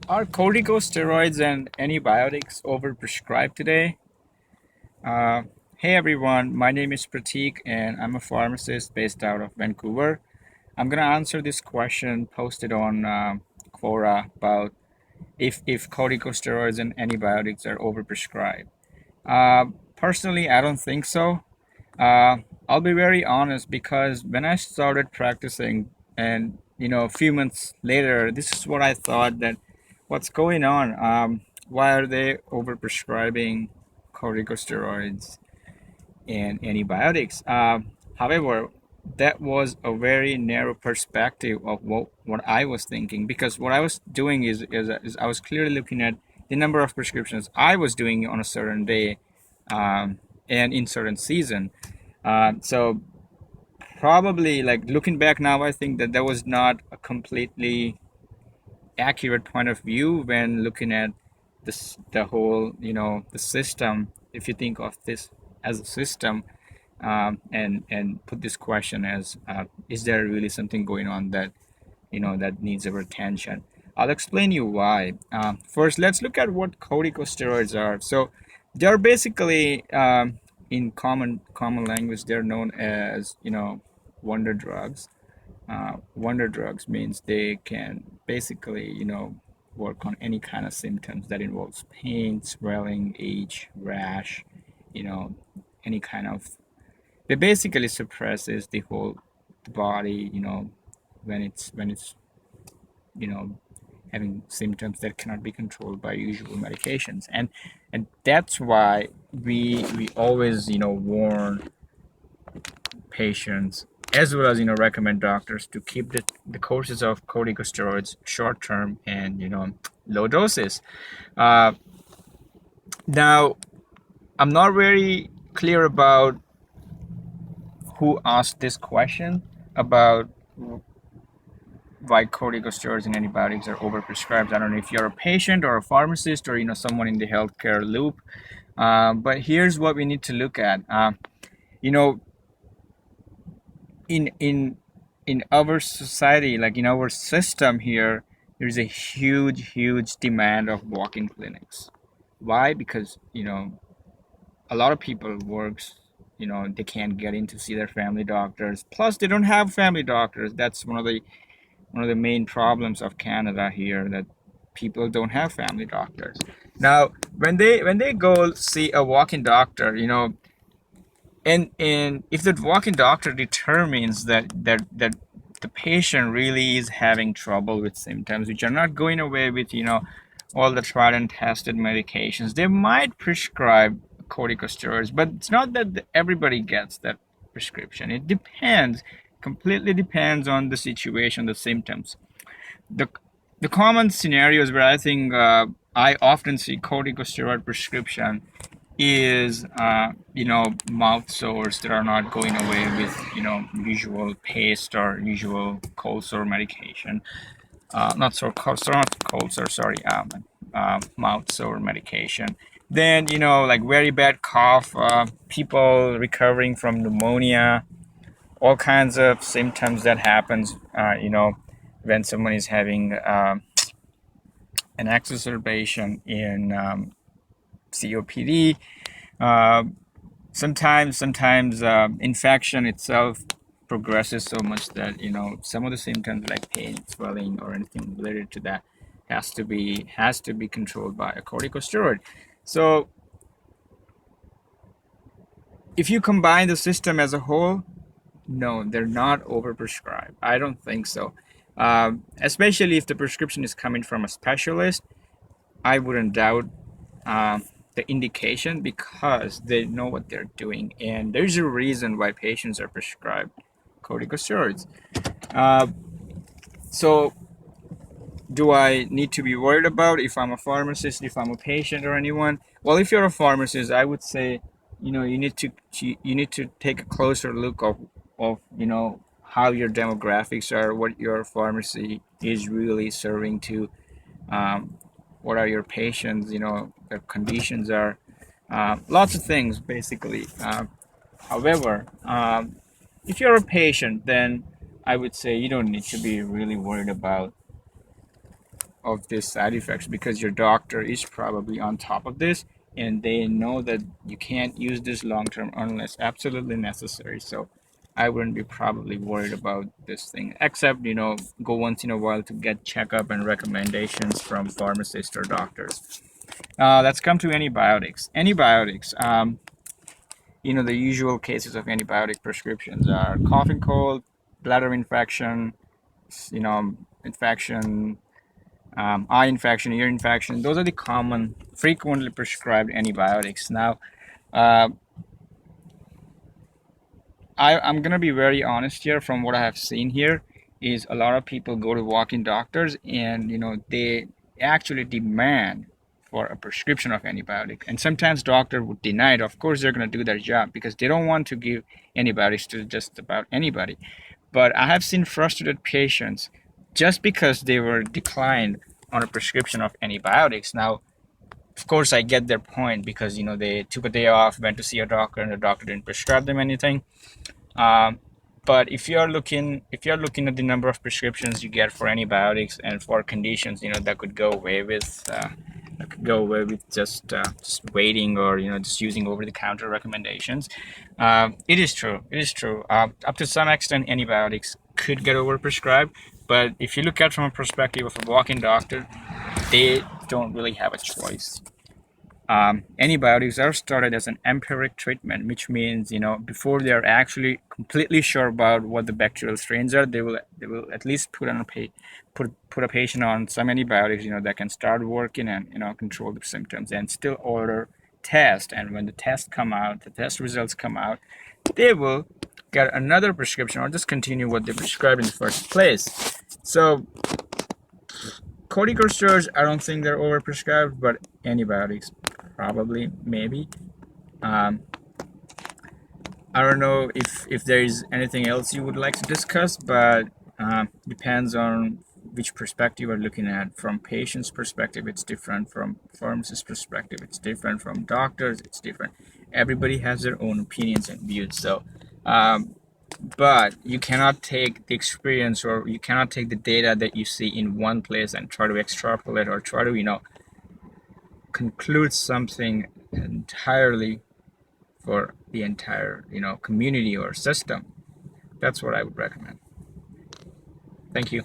Are corticosteroids and antibiotics overprescribed today? Uh, hey everyone, my name is Pratik and I'm a pharmacist based out of Vancouver. I'm gonna answer this question posted on Quora about if corticosteroids and antibiotics are overprescribed. Personally, I don't think so. Uh, I'll be very honest because when I started practicing, and a few months later, this is what I thought that what's going on? Why are they overprescribing corticosteroids and antibiotics? However, that was a very narrow perspective of what I was thinking, because what I was doing is I was clearly looking at the number of prescriptions I was doing on a certain day, and in certain season. So probably, like, looking back now, I think that was not a completely accurate point of view when looking at the whole, the system. If you think of this as a system, and put this question as, is there really something going on that that needs our attention? I'll explain you why. First, let's look at what corticosteroids are. So they're basically, in common language, they're known as, wonder drugs. Wonder drugs means they can basically, work on any kind of symptoms that involves pain, swelling, itch, rash, you know, any kind of. They basically suppresses the whole body, when it's you know having symptoms that cannot be controlled by usual medications, and that's why we always warn patients, as well as recommend doctors to keep the courses of corticosteroids short term and low doses. uh, Now, I'm not very clear about who asked this question about why corticosteroids and antibiotics are overprescribed. I don't know if you're a patient or a pharmacist, or someone in the healthcare loop. But here's what we need to look at. You know, in our society, like in our system here, there's a huge demand of walk-in clinics. Why? Because a lot of people works. They can't get in to see their family doctors. Plus, they don't have family doctors. That's one of the main problems of Canada here, that people don't have family doctors. Now, when they go see a walk-in doctor, and if the walk-in doctor determines that the patient really is having trouble with symptoms which are not going away with all the tried and tested medications, they might prescribe corticosteroids. But it's not that everybody gets that prescription. It depends, completely depends on the situation, the symptoms. The the common scenarios where I think I often see corticosteroid prescription is mouth sores that are not going away with usual paste or usual cold sore medication. Not so cold sore, not cold sore, sorry. Mouth sore medication. Then like very bad cough, people recovering from pneumonia, all kinds of symptoms that happens when someone is having an exacerbation in COPD. Uh, sometimes infection itself progresses so much that some of the symptoms like pain, swelling, or anything related to that has to be controlled by a corticosteroid. So if you combine the system as a whole, no, they're not overprescribed. I don't think so. Especially if the prescription is coming from a specialist, I wouldn't doubt the indication, because they know what they're doing, and there's a reason why patients are prescribed corticosteroids. Uh, so, do I need to be worried about if I'm a pharmacist, if I'm a patient, or anyone? Well, if you're a pharmacist, I would say, you need to take a closer look of how your demographics are, what your pharmacy is really serving to, um, what are your patients, their conditions are, lots of things basically. However, if you're a patient, then I would say you don't need to be really worried about of these side effects because your doctor is probably on top of this and they know that you can't use this long term unless absolutely necessary. So I wouldn't be probably worried about this thing, except, go once in a while to get checkup and recommendations from pharmacists or doctors. Let's come to antibiotics. Antibiotics, the usual cases of antibiotic prescriptions are cough and cold, bladder infection, infection, eye infection, ear infection. Those are the common, frequently prescribed antibiotics. Now, uh, I'm gonna be very honest here. From what I have seen here, is a lot of people go to walk-in doctors, and they actually demand for a prescription of antibiotic, and sometimes doctor would deny it. Of course, they're gonna do their job because they don't want to give antibiotics to just about anybody. But I have seen frustrated patients just because they were declined on a prescription of antibiotics. Now, of course, I get their point because they took a day off, went to see a doctor, and the doctor didn't prescribe them anything. Um, but if you're looking at the number of prescriptions you get for antibiotics and for conditions, that could go away with just waiting or just using over-the-counter recommendations. It is true. It is true. Up to some extent, antibiotics could get overprescribed, but if you look at it from a perspective of a walk-in doctor, they don't really have a choice. Antibiotics are started as an empiric treatment, which means before they are actually completely sure about what the bacterial strains are, they will at least put a patient on some antibiotics that can start working and control the symptoms, and still order test. And when the test results come out, they will get another prescription or just continue what they prescribed in the first place. So corticosteroids, I don't think they're overprescribed, but antibiotics, probably, maybe. Um, I don't know if there is anything else you would like to discuss, but depends on which perspective you're looking at. From patient's perspective, it's different. From pharmacist's perspective, it's different. From doctors, it's different. Everybody has their own opinions and views. So, um, but you cannot take the experience, or you cannot take the data that you see in one place and try to extrapolate or try to conclude something entirely for the entire community or system. That's what I would recommend. Thank you.